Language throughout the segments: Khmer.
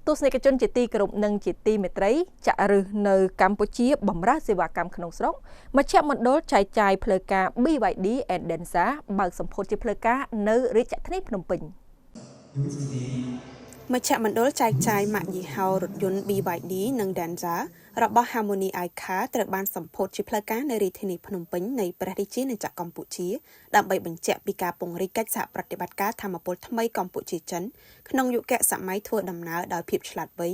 ទស្សនិកជនជាទីគោរពនិងជាទីមេត្រីចាក់ឫសនៅកម្ពុជាបម្រើសេវាកម្មក្នុងស្រុកមជ្ឈមណ្ឌលចែកចាយផ្លូវការ BYD and Denza បើកសម្ពោធជាផ្លូវការនៅរាជធានីភ្នំពេញមជ្ឈមណ្ឌលចែកចាយម៉ាកយីហោរថយន្ត BYD និង Denza របស់ Harmony iCar ត្រូវបានសម្ពោធជាផ្លូវការនៅរាជធានីភ្នំពេញនៃព្រះរាជាណាចក្រកម្ពុជាដើម្បីបញ្ជាក់ពីការពង្រីកកិច្ចសហប្រតិបត្តិការថាមពលថ្មីកម្ពុជាចិនក្នុងយុគសម័យធ្វើដំណើរដោយភាពឆ្លាតវៃ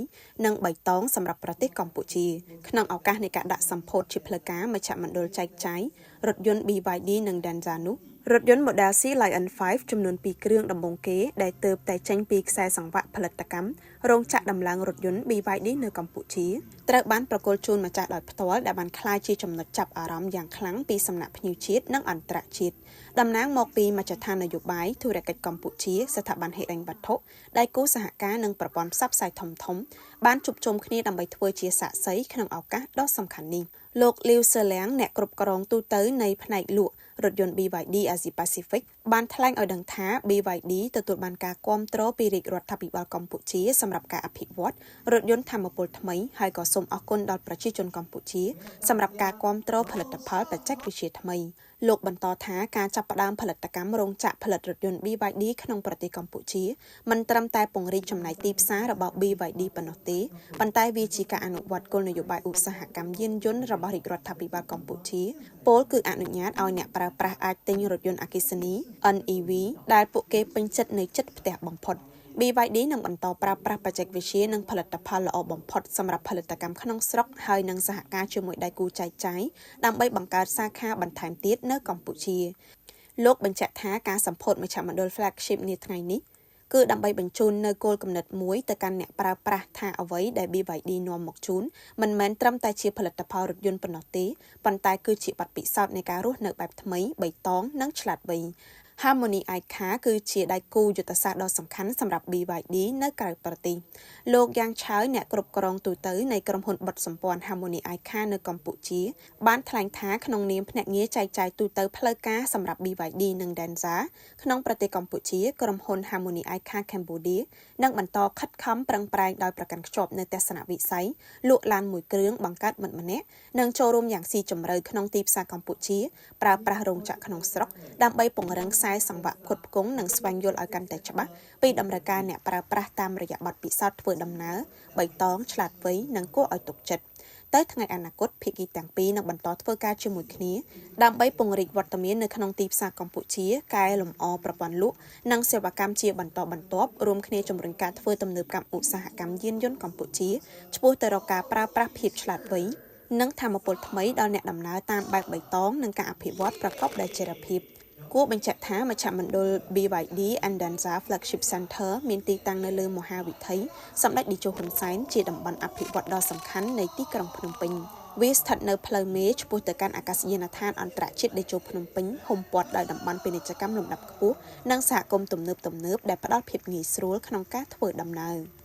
និងបៃតងសម្រាប់ប្រទេសកម្ពុជាក្នុងឱកាសនៃការដាក់សម្ពោធជាផ្លូវការមជ្ឈមណ្ឌលចែកចាយរថយន្ត BYD និង Denza នោះរថយន្ត Model C Lion 5 ចំនួន2គ្រឿងដំបូងគេដែលទើបតែចេញពីខ្សែសង្វាក់ផលិតកម្មរោងចក្រដំឡើងរថយន្ត BYD នៅកម្ពុជាត្រូវបានប្រគល់ជូនម្ចាស់ដោយផ្ទាល់ដែលបានក្លាយជាចំណុចចាប់អារម្មណ៍យ៉ាងខ្លាំងពីសំណាក់ភ្ញៀវជាតិនិងអន្តរជាតិតំណាងមកពីមជ្ឈដ្ឋាននយោបាយធុរកិច្ចកម្ពុជាស្ថាប័នហិរញ្ញវត្ថុដៃគូសហការនិងប្រព័ន្ធផ្សព្វផ្សាយធំៗបានជួបជុំគ្នាដើម្បីធ្វើជាសាក្សីក្នុងឱកាសដ៏សំខាន់នេះលោកលីវសឺឡាំងអ្នកគ្រប់គ្រងទូទៅនៃផ្នែកលក់រថយន្ត BYD Asia Pacific បានថ្លែងឲ្យដឹងថា BYD ទទួលបានការគាំទ្រពីរាជរដ្ឋាភិបាលកម្ពុជាសម្រាប់ការអភិវឌ្ឍរថយន្តថាមពលថ្មីហើយក៏សូមអរគុណដល់ប្រជាជនកម្ពុជាសម្រាប់ការគាំទ្រផលិតផលបច្ចេកវិទ្យាថ្មីលោកបន្តថាការចាប់ផ្ដើមផលិតកម្មរោងចក្រផលិតរថយន្ត BYD ក្នុងប្រទេសកម្ពុជាមិនត្រឹមតែពង្រីកចំណែកទីផ្សាររបស់ BYD ប៉ុណ្ណោះទេប៉ុន្តែវាជាការអនុវត្តគោលនយោបាយឧស្សាហកម្មយានយន្តរបស់រាជរដ្ឋាភិបាលកម្ពុជាពោលគឺអនុញ្ញាតឲ្យអ្នកប្រើប្រាស់អាចទិញរថយន្តអគ្គិសនី NEV ដែលពួកគេពេញចិត្តនៅជិតផ្ទះបំផុតBYD នឹងបន្តប្រើប្រាស់បច្ចេកវិទ្យានិងផលិតផលល្អបំផុតសម្រាប់ផលិតកម្មក្នុងស្រុកហើយនឹងសហការជាមួយដៃគូចែកចាយដើម្បីបង្កើតសាខាបន្ថែមទៀតនៅកម្ពុជាលោកបញ្ជាក់ថាការសម្ពោធមជ្ឈមណ្ឌល flagship នាថ្ងៃនេះគឺដើម្បីបញ្ជូននៅគោលគំនិតមួយទៅកាន់អ្នកប្រើប្រាស់ថាអ្វីដែល BYD នាំមកជូនមិនមែនត្រឹមតែជាផលិតផលរថយន្តប៉ុណ្ណោះទេប៉ុន្តែគឺជាបទពិសោធន៍នៃការរស់នៅបែបថ្មីបៃតងនិងឆ្លាតវៃHarmony iCar គឺជាដៃគូយុទ្ធសាស្ត្រដ៏សំខាន់សម្រាប់ BYD នៅក្រៅប្រទេសលោកយ៉ាងឆាវអ្នកគ្រប់គ្រងទូទៅនៃក្រុមហ៊ុនបិទសម្ព័ន្ធ Harmony iCar នៅកម្ពុជាបានថ្លែងថាក្នុងនាមភ្នាក់ងារចែកចាយទូទៅផ្លូវការសម្រាប់ BYD និង Denza ក្នុងប្រទេសកម្ពុជាក្រុមហ៊ុន Harmony iCar Cambodia នឹងបន្តខិតខំប្រឹងប្រែងដោយប្រកាន់ខ្ជាប់នៅទស្សនវិស័យលក់ឡានមួយគ្រឿងបង្កើតមិត្តម្នាក់និងចូលរួមយ៉ាងស៊ីជម្រៅក្នុងទីផ្សារកម្ពុជាប្រើប្រាស់រោងចក្រក្នុងស្រុកដើម្បីពង្រឹងខ្សែសង្វាក់ផ្គត់ផ្គង់និងស្វែងយល់ឲ្យកាន់តែច្បាស់ពីតម្រូវការអ្នកប្រើប្រាស់តាមរយៈបទពិសោធន៍ធ្វើដំណើរបៃតងឆ្លាតវៃនិងគួរឲ្យទុកចិត្តតែថ្ងៃអនាគតភាគីទាំងពីរនឹងបន្តធ្វើការជាមួយគ្នាដើម្បីពង្រីកវត្តមាននៅក្នុងទីផ្សារកម្ពុជាកែលម្អប្រព័ន្ធលក់និងសេវាកម្មជាបន្តបន្ទាប់រួមគ្នាជំរុញការធ្វើទំនើបកម្មឧស្សាហកម្មយានយន្តកម្ពុជាឆ្ពោះទៅរកការប្រើប្រាស់ភាពឆ្លាតវៃនិងថាមពលថ្មីដល់អ្នកដំណើរតាមបែបបៃតងនិងការអភិវឌ្ឍប្រកបដោយចីរភាពគួរបញ្ជាក់ថាមជ្ឈមណ្ឌល BYD and Denza Flagship Center មានទីតាំងនៅលើមហាវិថីសម្ដេចតេជោហ៊ុនសែនជាតំបន់អភិវឌ្ឍដ៏សំខាន់នៃទីក្រុងភ្នំពេញវាស្ថិតនៅផ្លូវមេឆ្ពោះទៅកាន់អាកាសយានដ្ឋានអន្តរជាតិតេជោភ្នំពេញហ៊ុំព័ទ្ធដោយតំបន់ពាណិជ្ជកម្មលំដាប់ខ្ពស់និងសហគមន៍ទំនើបដែលផ្ដល់ភាពងាយស្រួលក្នុងការធ្វើដំណើរ